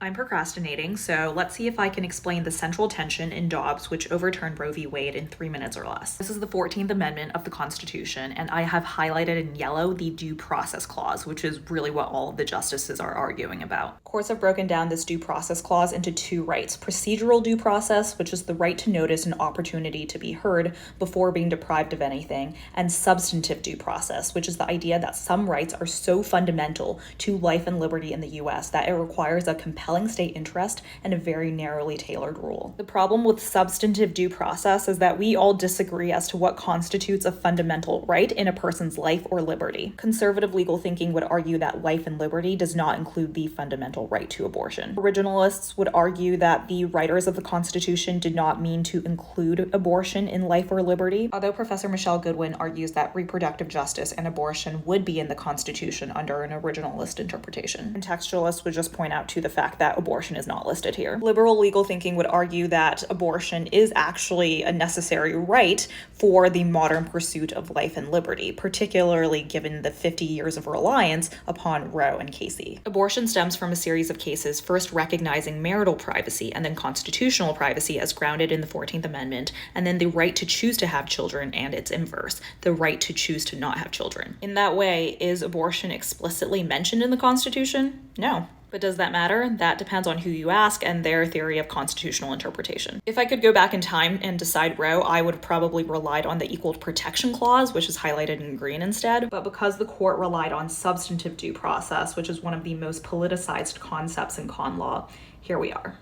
I'm procrastinating, so let's see if I can explain the central tension in Dobbs, which overturned Roe v. Wade in 3 minutes or less. This is the 14th Amendment of the Constitution, and I have highlighted in yellow the Due Process Clause, which is really what all of the justices are arguing about. Courts have broken down this Due Process Clause into two rights: procedural due process, which is the right to notice an opportunity to be heard before being deprived of anything, and substantive due process, which is the idea that some rights are so fundamental to life and liberty in the U.S. that it requires a compelling state interest and a very narrowly tailored rule. The problem with substantive due process is that we all disagree as to what constitutes a fundamental right in a person's life or liberty. Conservative legal thinking would argue that life and liberty does not include the fundamental right to abortion. Originalists would argue that the writers of the Constitution did not mean to include abortion in life or liberty, although Professor Michelle Goodwin argues that reproductive justice and abortion would be in the Constitution under an originalist interpretation. Contextualists would just point out to the fact that abortion is not listed here. Liberal legal thinking would argue that abortion is actually a necessary right for the modern pursuit of life and liberty, particularly given the 50 years of reliance upon Roe and Casey. Abortion stems from a series of cases first recognizing marital privacy and then constitutional privacy as grounded in the 14th Amendment, and then the right to choose to have children and its inverse, the right to choose to not have children. In that way, is abortion explicitly mentioned in the Constitution? No. But does that matter? That depends on who you ask and their theory of constitutional interpretation. If I could go back in time and decide Roe, I would have probably relied on the Equal Protection Clause, which is highlighted in green instead. But because the court relied on substantive due process, which is one of the most politicized concepts in con law, here we are.